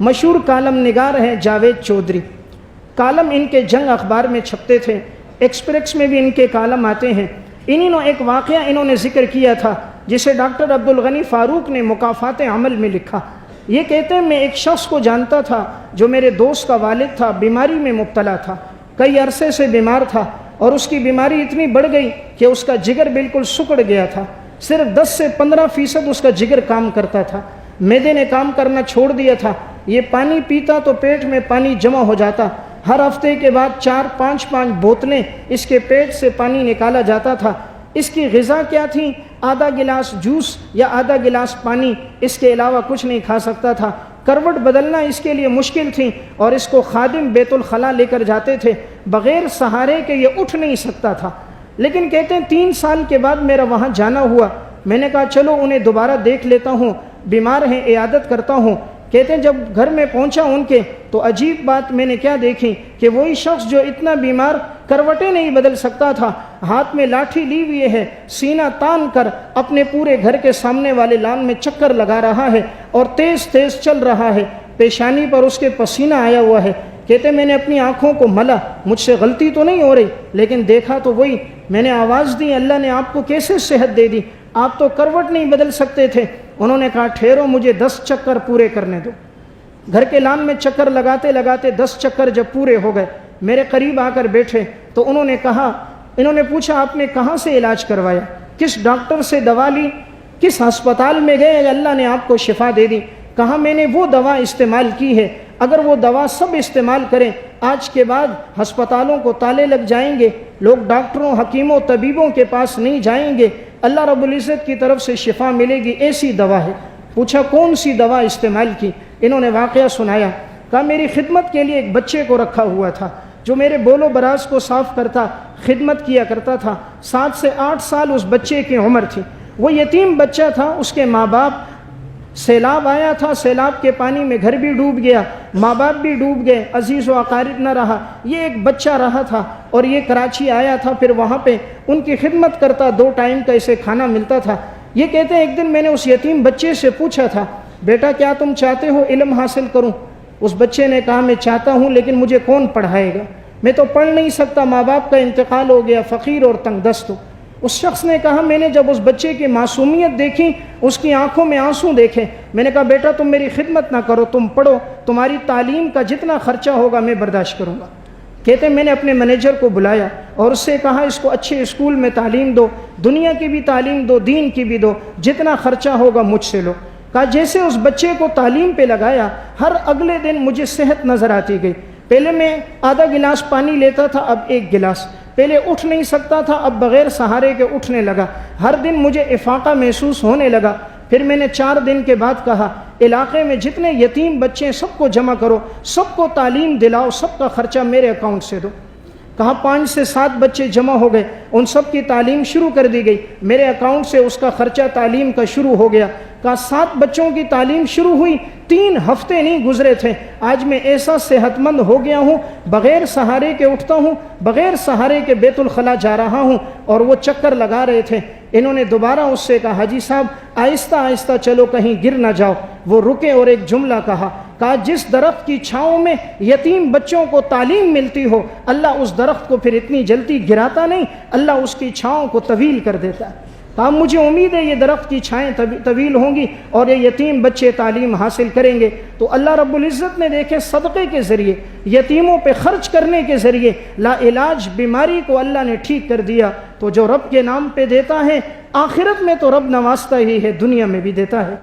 مشہور کالم نگار ہیں جاوید چودھری. کالم ان کے جنگ اخبار میں چھپتے تھے، ایکسپریس میں بھی ان کے کالم آتے ہیں. انہوں ایک واقعہ انہوں نے ذکر کیا تھا جسے ڈاکٹر عبدالغنی فاروق نے مکافات عمل میں لکھا. یہ کہتے ہیں میں ایک شخص کو جانتا تھا جو میرے دوست کا والد تھا، بیماری میں مبتلا تھا، کئی عرصے سے بیمار تھا اور اس کی بیماری اتنی بڑھ گئی کہ اس کا جگر بالکل سکڑ گیا تھا. صرف 10 سے 15% اس کا جگر کام کرتا تھا. معدے نے کام کرنا چھوڑ دیا تھا. یہ پانی پیتا تو پیٹ میں پانی جمع ہو جاتا. ہر ہفتے کے بعد 4-5 بوتلیں اس کے پیٹ سے پانی نکالا جاتا تھا. اس کی غذا کیا تھی؟ آدھا گلاس جوس یا آدھا گلاس پانی، اس کے علاوہ کچھ نہیں کھا سکتا تھا. کروٹ بدلنا اس کے لیے مشکل تھی اور اس کو خادم بیت الخلا لے کر جاتے تھے. بغیر سہارے کے یہ اٹھ نہیں سکتا تھا. لیکن کہتے ہیں 3 سال کے بعد میرا وہاں جانا ہوا. میں نے کہا چلو انہیں دوبارہ دیکھ لیتا ہوں، بیمار ہیں، عیادت کرتا ہوں. کہتے ہیں جب گھر میں پہنچا ان کے تو عجیب بات میں نے کیا دیکھی کہ وہی شخص جو اتنا بیمار کروٹیں نہیں بدل سکتا تھا، ہاتھ میں لاٹھی لی ہوئی ہے، سینہ تان کر اپنے پورے گھر کے سامنے والے لان میں چکر لگا رہا ہے اور تیز تیز چل رہا ہے. پیشانی پر اس کے پسینہ آیا ہوا ہے. کہتے میں نے اپنی آنکھوں کو ملا، مجھ سے غلطی تو نہیں ہو رہی، لیکن دیکھا تو وہی. میں نے آواز دی اللہ نے آپ کو کیسے صحت دے دی؟ آپ تو کروٹ نہیں بدل سکتے تھے. انہوں نے کہا ٹھہرو مجھے 10 چکر پورے کرنے دو. گھر کے لان میں چکر لگاتے لگاتے 10 چکر جب پورے ہو گئے، میرے قریب آ کر بیٹھے تو انہوں نے پوچھا آپ نے کہاں سے علاج کروایا، کس ڈاکٹر سے دوا لی، کس ہسپتال میں گئے اللہ نے آپ کو شفا دے دی؟ کہا میں نے وہ دوا استعمال کی ہے. اگر وہ دوا سب استعمال کریں آج کے بعد ہسپتالوں کو تالے لگ جائیں گے، لوگ ڈاکٹروں، حکیموں، طبیبوں کے پاس نہیں جائیں گے، اللہ رب العزت کی طرف سے شفا ملے گی، ایسی دوا ہے. پوچھا کون سی دوا استعمال کی؟ انہوں نے واقعہ سنایا. کہا میری خدمت کے لیے ایک بچے کو رکھا ہوا تھا جو میرے بول و براز کو صاف کرتا، خدمت کیا کرتا تھا. 7 سے 8 سال اس بچے کی عمر تھی. وہ یتیم بچہ تھا. اس کے ماں باپ، سیلاب آیا تھا، سیلاب کے پانی میں گھر بھی ڈوب گیا، ماں باپ بھی ڈوب گئے، عزیز و اقارب نہ رہا. یہ ایک بچہ رہا تھا اور یہ کراچی آیا تھا. پھر وہاں پہ ان کی خدمت کرتا، 2 ٹائم کا اسے کھانا ملتا تھا. یہ کہتے ہیں ایک دن میں نے اس یتیم بچے سے پوچھا تھا بیٹا کیا تم چاہتے ہو علم حاصل کروں؟ اس بچے نے کہا میں چاہتا ہوں لیکن مجھے کون پڑھائے گا، میں تو پڑھ نہیں سکتا، ماں باپ کا انتقال ہو گیا، فقیر اور تنگ دست ہوں. اس شخص نے کہا میں نے جب اس بچے کی معصومیت دیکھی، اس کی آنکھوں میں آنسو دیکھے، میں نے کہا بیٹا تم میری خدمت نہ کرو، تم پڑھو، تمہاری تعلیم کا جتنا خرچہ ہوگا میں برداشت کروں گا. کہتے میں نے اپنے مینیجر کو بلایا اور اس سے کہا اس کو اچھے اسکول میں تعلیم دو، دنیا کی بھی تعلیم دو، دین کی بھی دو، جتنا خرچہ ہوگا مجھ سے لو. کہا جیسے اس بچے کو تعلیم پہ لگایا، ہر اگلے دن مجھے صحت نظر آتی گئی. پہلے میں آدھا گلاس پانی لیتا تھا، اب 1 گلاس. پہلے اٹھ نہیں سکتا تھا، اب بغیر سہارے کے اٹھنے لگا. ہر دن مجھے افاقہ محسوس ہونے لگا. پھر میں نے 4 دن کے بعد کہا علاقے میں جتنے یتیم بچے ہیں سب کو جمع کرو، سب کو تعلیم دلاؤ، سب کا خرچہ میرے اکاؤنٹ سے دو. کہا 5 سے 7 بچے جمع ہو گئے، ان سب کی تعلیم شروع کر دی گئی، میرے اکاؤنٹ سے اس کا خرچہ تعلیم کا شروع ہو گیا. کہا 7 بچوں کی تعلیم شروع ہوئی، 3 ہفتے نہیں گزرے تھے، آج میں ایسا صحت مند ہو گیا ہوں، بغیر سہارے کے اٹھتا ہوں، بغیر سہارے کے بیت الخلا جا رہا ہوں. اور وہ چکر لگا رہے تھے. انہوں نے دوبارہ اس سے کہا حاجی صاحب آہستہ آہستہ چلو کہیں گر نہ جاؤ. وہ رکے اور ایک جملہ کہا جس درخت کی چھاؤں میں یتیم بچوں کو تعلیم ملتی ہو اللہ اس درخت کو پھر اتنی جلدی گراتا نہیں، اللہ اس کی چھاؤں کو طویل کر دیتا ہے. مجھے امید ہے یہ درخت کی چھائیں طویل ہوں گی اور یہ یتیم بچے تعلیم حاصل کریں گے. تو اللہ رب العزت نے دیکھے صدقے کے ذریعے، یتیموں پہ خرچ کرنے کے ذریعے لا علاج بیماری کو اللہ نے ٹھیک کر دیا. تو جو رب کے نام پہ دیتا ہے آخرت میں تو رب نوازتا ہی ہے، دنیا میں بھی دیتا ہے.